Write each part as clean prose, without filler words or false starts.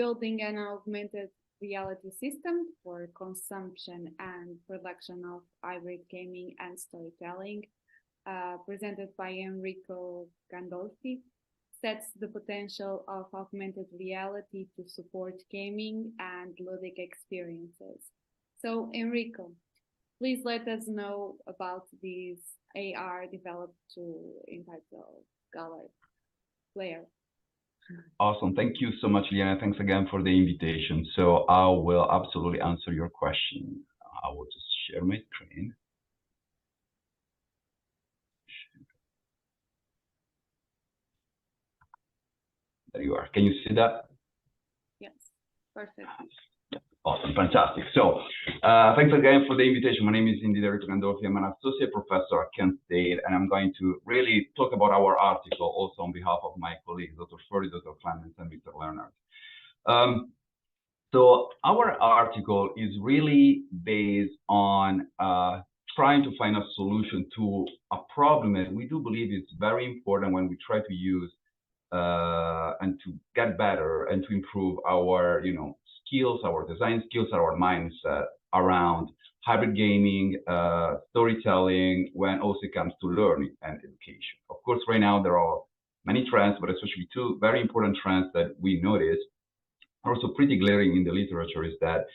building an augmented reality system for consumption and production of hybrid gaming and storytelling, presented by Enrico Gandolfi, sets the potential of augmented reality to support gaming and ludic experiences. So, Enrico, please let us know about this AR developed tool entitled Glare. Awesome. Thank you so much, Liana. Thanks again for the invitation. So I will absolutely answer your question. I will just share my screen. There you are. Can you see that? Yes, perfect. Yeah, awesome, fantastic. So thanks again for the invitation. My name is indeed Enrico Gandolfi. I'm an associate professor at Kent State, and I'm going to really talk about our article also on behalf of my colleagues, Dr. Ferdig, Dr. Clements, and Mr. Lenart. So our article is really based on trying to find a solution to a problem that we do believe is very important when we try to use and to get better and to improve our, skills, our design skills, our mindset around hybrid gaming, storytelling, when also it comes to learning and education. Of course, right now there are many trends, but especially two very important trends that we notice, also pretty glaring in the literature, is that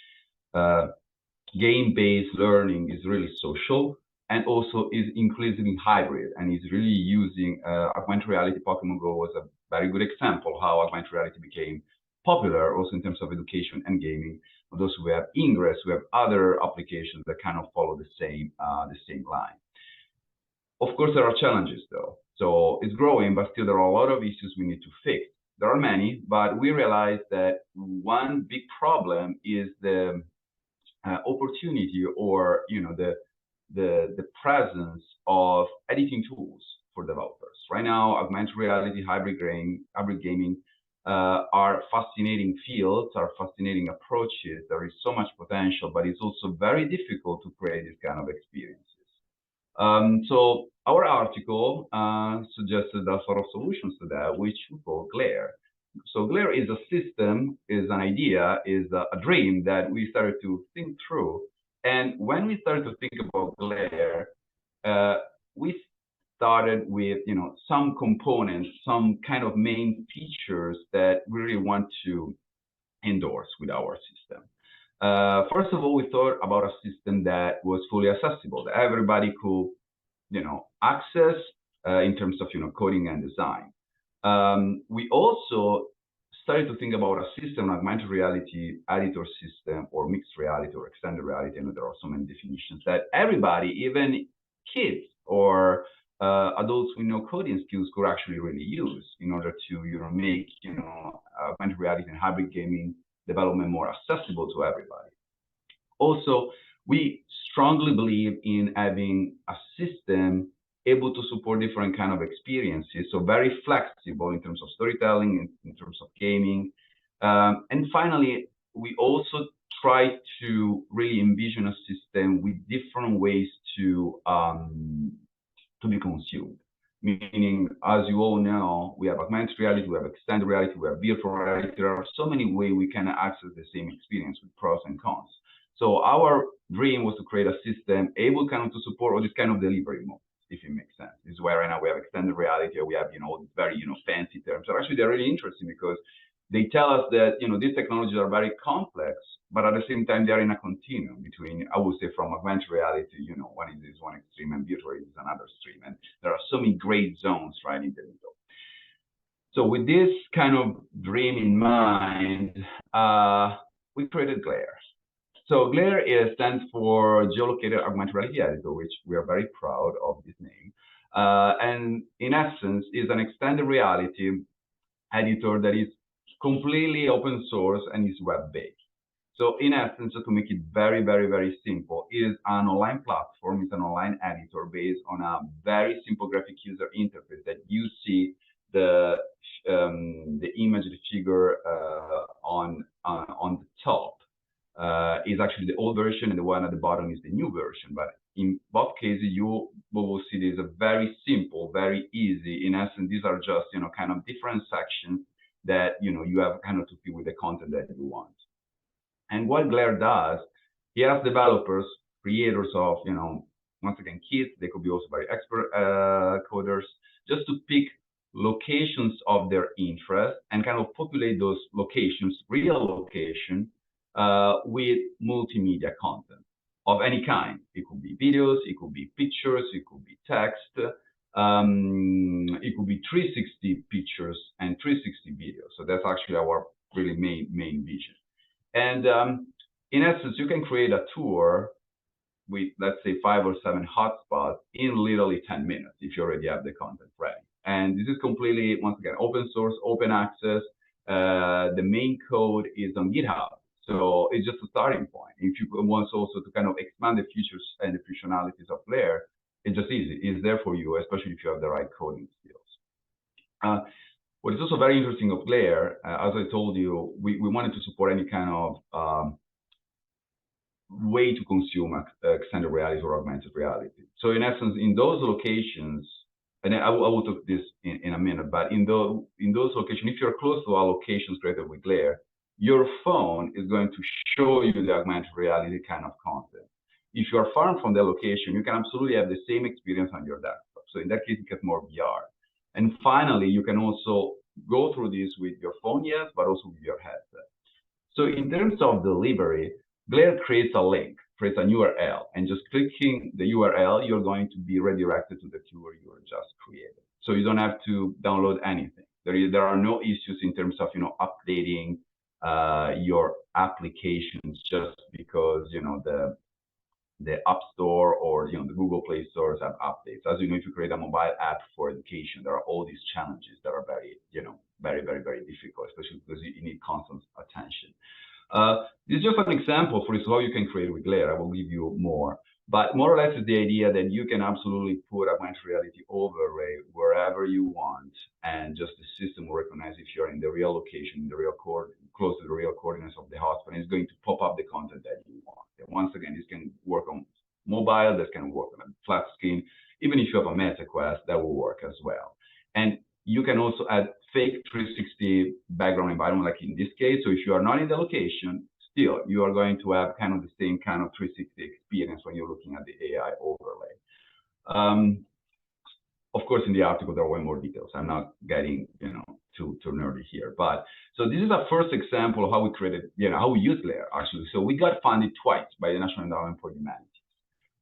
game-based learning is really social and also is increasingly hybrid and is really using augmented reality. Pokemon Go was a very good example how augmented reality became popular also in terms of education and gaming. For those who have Ingress, we have other applications that kind of follow the same line. Of course, there are challenges though. So it's growing, but still there are a lot of issues we need to fix. There are many, but we realize that one big problem is the opportunity or the presence of editing tools for developers. Right now, augmented reality, hybrid gaming are fascinating fields, are fascinating approaches. There is so much potential, but it's also very difficult to create these kind of experiences. So our article suggested a sort of solutions to that, which we call Glare. So Glare is a system, is an idea, is a dream that we started to think through. And when we started to think about Glare, we started with some components, some kind of main features that we really want to endorse with our system. First of all, we thought about a system that was fully accessible, that everybody could access in terms of coding and design. We also started to think about a system, augmented reality editor system, or mixed reality, or extended reality. I know there are so many definitions that everybody, even kids or adults with no coding skills, could actually really use in order to make augmented reality and hybrid gaming development more accessible to everybody. Also, we strongly believe in having a system able to support different kind of experiences, so very flexible in terms of storytelling, in terms of gaming. And finally, we also try to really envision a system with different ways to be consumed. Meaning, as you all know, we have augmented reality, we have extended reality, we have virtual reality. There are so many ways we can access the same experience with pros and cons. So our dream was to create a system able kind of to support all this kind of delivery mode, if it makes sense. This is where right now we have extended reality, or we have all these very fancy terms. So actually they're really interesting because they tell us that these technologies are very complex, but at the same time they are in a continuum between, I would say, from augmented reality, one is one extreme and virtual is another extreme, and there are so many gray zones right in the middle. So with this kind of dream in mind, we created Glare. So Glare stands for Geolocated Augmented Reality Editor, which we are very proud of this name. And in essence, is an extended reality editor that is completely open source and is web-based. So in essence, just to make it very, very, very simple, is an online platform, it's an online editor based on a very simple graphic user interface that you see the image, the figure on the top. Is actually the old version, and the one at the bottom is the new version. But in both cases, you will see this a very simple, very easy. In essence, these are just kind of different sections that you have kind of to fit with the content that you want. And what Glare does, he has developers, creators of, once again, kids, they could be also very expert coders, just to pick locations of their interest and kind of populate those locations, real location, with multimedia content of any kind. It could be videos, it could be pictures, it could be text, it could be 360 pictures and 360 videos. So that's actually our really main vision. And in essence, you can create a tour with, let's say, 5 or 7 hotspots in literally 10 minutes if you already have the content ready. And this is completely, once again, open source, open access. The main code is on GitHub. So it's just a starting point. If you want also to kind of expand the features and the functionalities of Glare, it's just easy. It's there for you, especially if you have the right coding skills. What is also very interesting of Glare, as I told you, we wanted to support any kind of way to consume extended reality or augmented reality. So in essence, in those locations, and I will talk this in a minute, but in those locations, if you're close to our locations created with Glare, your phone is going to show you the augmented reality kind of content. If you are far from the location, you can absolutely have the same experience on your desktop. So in that case, you get more VR. And finally, you can also go through this with your phone, yes, but also with your headset. So in terms of delivery, Glare creates a link, creates an URL, and just clicking the URL, you're going to be redirected to the tour you just created. So you don't have to download anything. There are no issues in terms of updating your applications just because the App Store or the Google Play stores have updates. As you know, if you create a mobile app for education, there are all these challenges that are very, very, very difficult, especially because you need constant attention. This is just an example for how you can create with Glare. I will give you more. But more or less is the idea that you can absolutely put augmented reality overlay wherever you want, and just the system will recognize if you're in the real location, in the real close to the real coordinates of the hospital, and it's going to pop up the content that you want. And once again, this can work on mobile, this can work on a flat screen. Even if you have a Meta Quest, that will work as well. And you can also add fake 360 background environment, like in this case. So if you are not in the location, still, you are going to have kind of the same kind of 360 experience when you're looking at the AI overlay. Of course, in the article, there are way more details. I'm not getting, too nerdy here. But so this is a first example of how we created, how we use Glare, actually. So we got funded twice by the National Endowment for Humanity.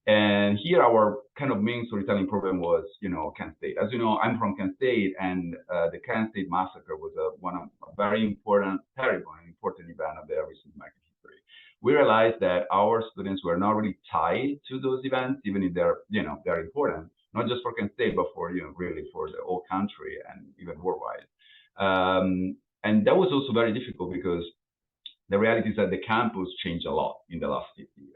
And here our kind of main storytelling program was, Kent State. As you know, I'm from Kent State, and the Kent State massacre was a very important, terrible and important event of the recent American history. We realized that our students were not really tied to those events, even if they're, they're important, not just for Kent State, but for, really for the whole country and even worldwide. And that was also very difficult because the reality is that the campus changed a lot in the last 50 years.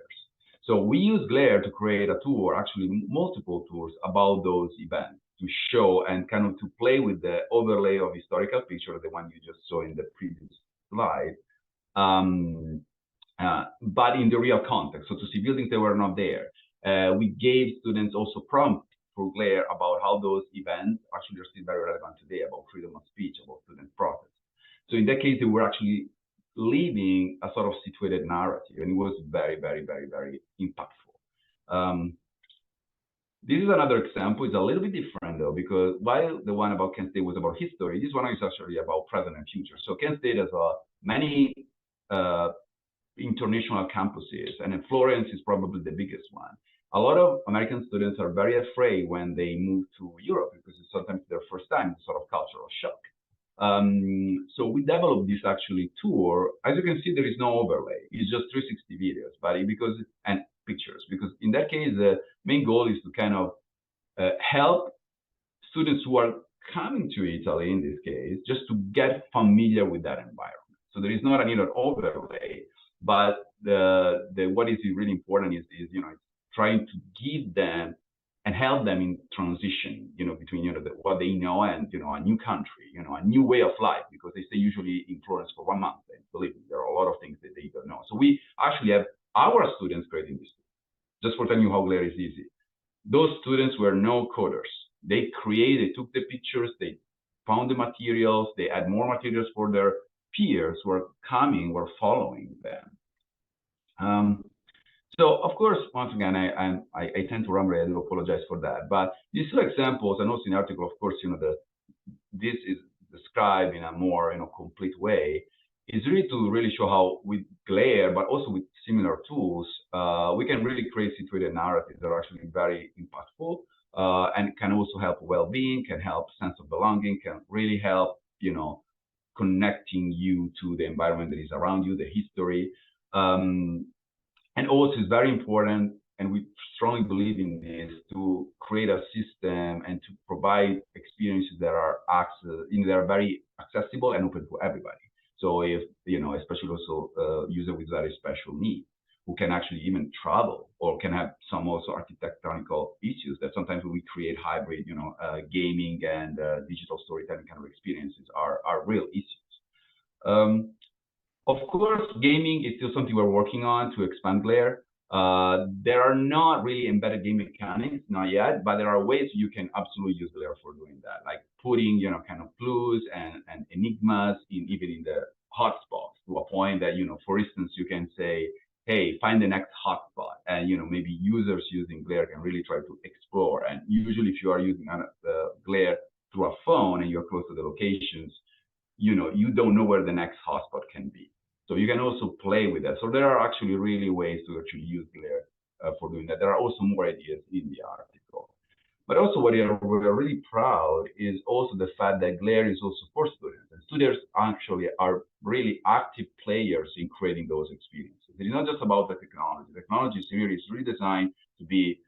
So we use Glare to create a tour, actually multiple tours about those events, to show and kind of to play with the overlay of historical picture, the one you just saw in the previous slide, but in the real context. So to see buildings that were not there. We gave students also prompts through Glare about how those events actually are still very relevant today, about freedom of speech, about student protest. So in that case, they were actually living a sort of situated narrative, and it was very, very, very, very impactful. This is another example. It's a little bit different though, because while the one about Kent State was about history, this one is actually about present and future. So Kent State has many international campuses, and Florence is probably the biggest one. A lot of American students are very afraid when they move to Europe because it's sometimes their first time, it's sort of cultural shock. So we developed this actually tour. As you can see, there is no overlay. It's just 360 videos, and pictures, because in that case, the main goal is to kind of help students who are coming to Italy, in this case, just to get familiar with that environment. So there is not an overlay, but what is really important is trying to give them and help them in transition, between what they know and a new country, a new way of life, because they stay usually in Florence for 1 month. And believe me, there are a lot of things that they don't know. So we actually have our students creating this. Just for telling you how Glare is easy. Those students were no coders. They took the pictures, they found the materials, they add more materials for their peers who are coming, who are following them. So of course, once again, I tend to ramble. I do apologize for that. But these two examples, and also in the article, of course, this is described in a more complete way. Is really to really show how with Glare, but also with similar tools, we can really create situated narratives that are actually very impactful and can also help well-being, can help sense of belonging, can really help connecting you to the environment that is around you, the history. And also, it's very important, and we strongly believe in this, to create a system and to provide experiences that are very accessible and open to everybody. So if, especially also users with very special needs, who can actually even travel or can have some also architectonical issues that sometimes when we create hybrid, gaming and digital storytelling kind of experiences are real issues. Of course, gaming is still something we're working on to expand Glare. There are not really embedded game mechanics, not yet, but there are ways you can absolutely use Glare for doing that, like putting, kind of clues and enigmas even in the hotspots to a point that, for instance, you can say, hey, find the next hotspot, and maybe users using Glare can really try to explore. And usually, if you are using Glare through a phone and you're close to the locations, you don't know where the next hotspot can be. So you can also play with that. So there are actually really ways to actually use Glare for doing that. There are also more ideas in the article. But also what we're really proud is also the fact that Glare is also for students. And students actually are really active players in creating those experiences. It is not just about the technology. The technology is really designed to be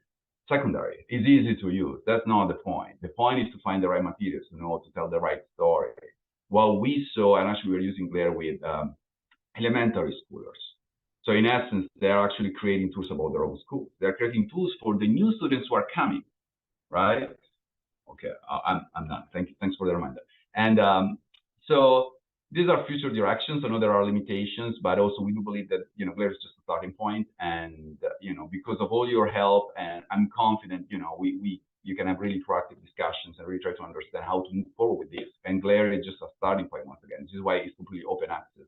secondary. It's easy to use. That's not the point. The point is to find the right materials, to tell the right story. What we saw, and actually we're using Glare with elementary schoolers. So in essence, they're actually creating tools about their own school. They're creating tools for the new students who are coming, right? Okay, I'm done. Thanks for the reminder. And so these are future directions. I know there are limitations, but also we do believe that Glare is just a starting point. And because of all your help, and I'm confident, you can have really proactive discussions and really try to understand how to move forward with this. And Glare is just a starting point once again. This is why it's completely open access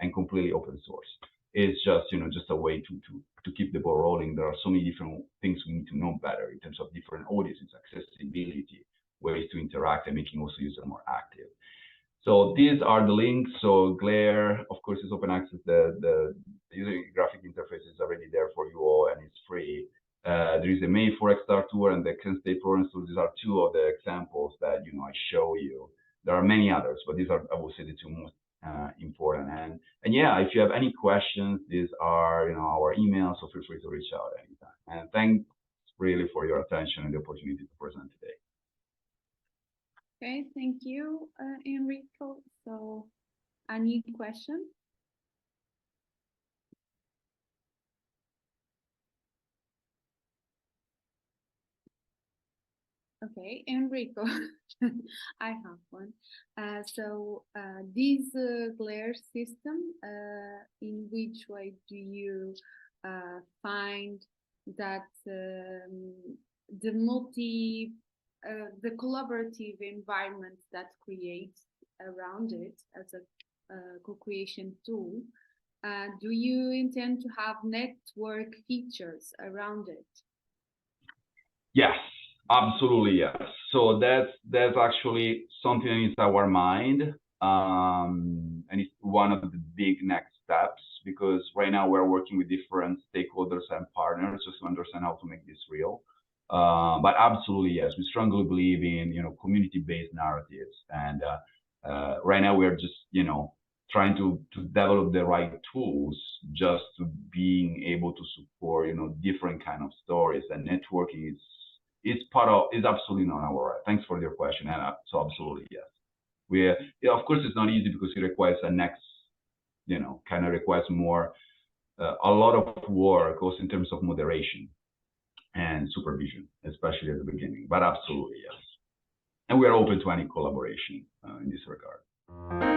and completely open source. It's just just a way to keep the ball rolling. There are so many different things we need to know better in terms of different audiences, accessibility, ways to interact, and making also users more active. So these are the links. So Glare, of course, is open access. The user graphic interface is already there for you all, and it's free. There is a May Forex Star Tour and the Kent State Program. So these are two of the examples that I show you. There are many others, but these are, I will say, the two most important. And yeah, if you have any questions, these are our emails, so feel free to reach out anytime. And thanks really for your attention and the opportunity to present today. Okay, thank you, Enrico. So, any question? Okay, Enrico, I have one. This Glare system, in which way do you find that the collaborative environment that creates around it as a co-creation tool, do you intend to have network features around it? Yes. Absolutely, yes. So that's actually something that is our mind, and it's one of the big next steps, because right now we're working with different stakeholders and partners just to understand how to make this real. But absolutely, yes, we strongly believe in community-based narratives, and right now we're just trying to develop the right tools just to being able to support different kind of stories, and networking is absolutely on our right. Thanks for your question, and so absolutely yes. Of course it's not easy because it requires kind of requires more a lot of work also in terms of moderation and supervision, especially at the beginning. But absolutely yes, and we are open to any collaboration in this regard.